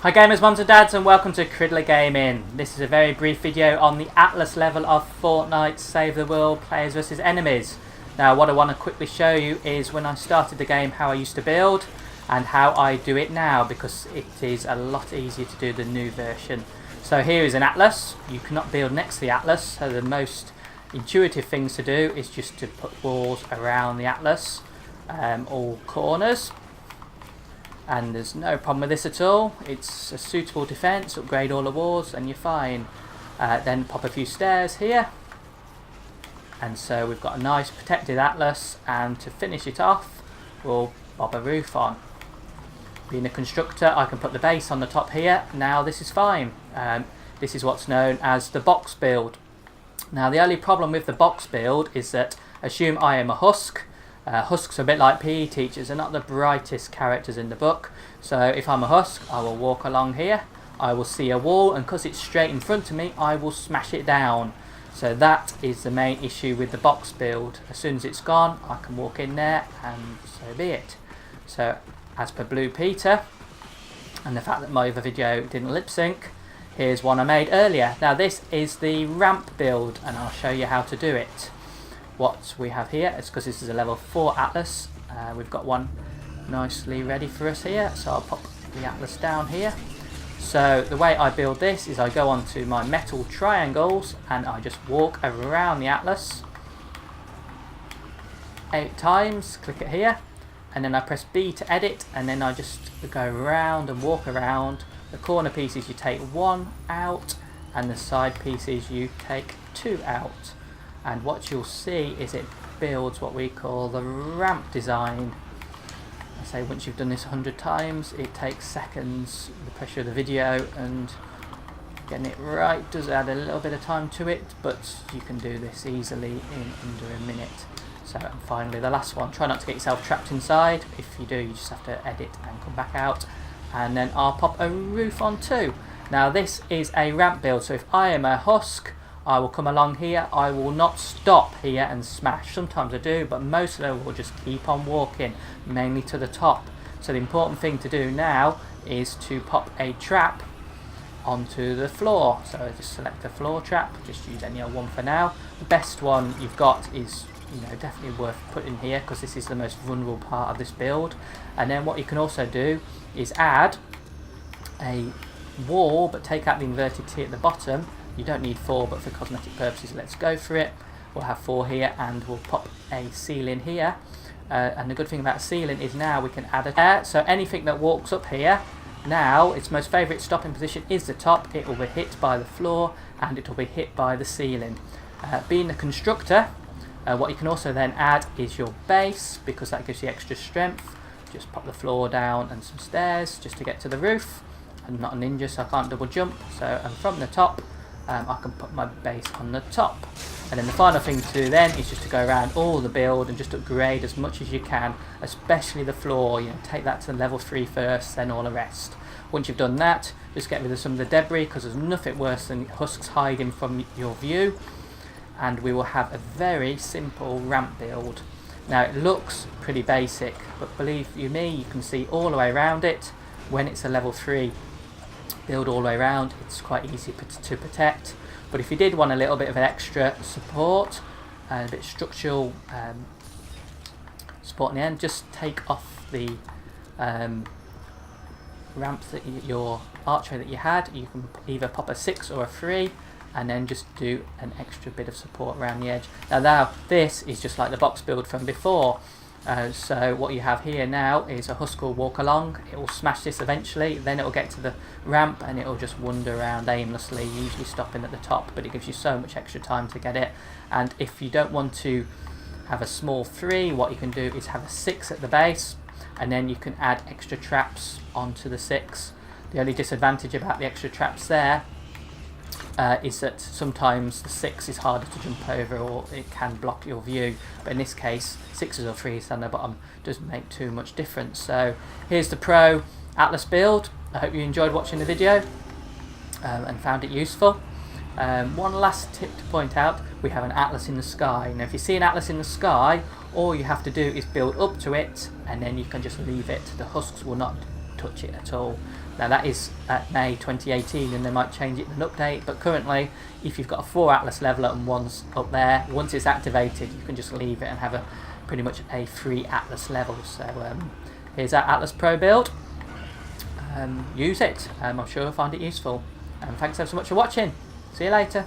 Hi gamers, mums and dads, and welcome to Cridler Gaming. This is a very brief video on the Atlas level of Fortnite Save the World Players vs Enemies. Now what I want to quickly show you is when I started the game how I used to build and how I do it now, because it is a lot easier to do the new version. So here is an Atlas. You cannot build next to the Atlas, so the most intuitive things to do is just to put walls around the Atlas, all corners. And there's no problem with this at all. It's a suitable defence. Upgrade all the walls and you're fine. Then pop a few stairs here, and so we've got a nice protected Atlas. And to finish it off, we'll bob a roof on. Being a constructor, I can put the base on the top here. Now this is fine. This is what's known as the box build. Now the only problem with the box build is that, assume I am a husk. Husks are a bit like PE teachers, they're not the brightest characters in the book. So if I'm a husk, I will walk along here, I will see a wall, and because it's straight in front of me, I will smash it down. So that is the main issue with the box build. As soon as it's gone, I can walk in there and so be it. So as per Blue Peter, and the fact that my other video didn't lip sync, here's one I made earlier. Now this is the ramp build and I'll show you how to do it. What we have here is, because this is a level 4 Atlas, we've got one nicely ready for us here, so I'll pop the Atlas down here. So the way I build this is I go onto my metal triangles and I just walk around the Atlas 8 times, click it here, and then I press B to edit, and then I just go around and walk around. The corner pieces you take 1 out and the side pieces you take 2 out. And what you'll see is it builds what we call the ramp design. I say once you've done this 100 times, it takes seconds, the pressure of the video, and getting it right does add a little bit of time to it, but you can do this easily in under a minute. So, and finally the last one, try not to get yourself trapped inside. If you do, you just have to edit and come back out. And then I'll pop a roof on too. Now this is a ramp build, so if I am a husk, I will come along here. I will not stop here and smash. Sometimes I do, but most of them will just keep on walking, mainly to the top. So the important thing to do now is to pop a trap onto the floor. So I just select a floor trap, just use any old one for now. The best one you've got is, definitely worth putting here, because this is the most vulnerable part of this build. And then what you can also do is add a wall, but take out the inverted T at the bottom. You don't need 4, but for cosmetic purposes, let's go for it. We'll have 4 here, and we'll pop a ceiling here. And the good thing about a ceiling is now we can add a air. So anything that walks up here, now its most favourite stopping position is the top. It will be hit by the floor, and it will be hit by the ceiling. Being the constructor, what you can also then add is your base, because that gives you extra strength. Just pop the floor down and some stairs just to get to the roof. I'm not a ninja, so I can't double jump. So, and from the top, I can put my base on the top. And then the final thing to do then is just to go around all the build and just upgrade as much as you can, especially the floor. Take that to level 3 first, then all the rest. Once you've done that, just get rid of some of the debris, because there's nothing worse than husks hiding from your view. And we will have a very simple ramp build. Now it looks pretty basic, but believe you me, you can see all the way around it. When it's a level 3 build all the way around, it's quite easy to protect. But if you did want a little bit of an extra support, a bit of structural support in the end, just take off the ramps that your archway that you had. You can either pop a 6 or a 3, and then just do an extra bit of support around the edge. Now this is just like the box build from before. So what you have here now is a husk will walk along, it will smash this eventually, then it will get to the ramp and it will just wander around aimlessly, usually stopping at the top, but it gives you so much extra time to get it. And if you don't want to have a small 3, what you can do is have a 6 at the base, and then you can add extra traps onto the 6. The only disadvantage about the extra traps there is that sometimes the 6 is harder to jump over, or it can block your view, but in this case 6s or 3s down the bottom doesn't make too much difference. So here's the pro Atlas build. I hope you enjoyed watching the video and found it useful. One last tip to point out, we have an Atlas in the sky. Now if you see an Atlas in the sky, all you have to do is build up to it, and then you can just leave it. The husks will not touch it at all. Now that is at May 2018, and they might change it in an update, but currently if you've got a 4 Atlas leveler and one's up there, once it's activated you can just leave it and have pretty much a free Atlas level. So here's our Atlas Pro build. Use it. I'm sure you'll find it useful. Thanks ever so much for watching. See you later.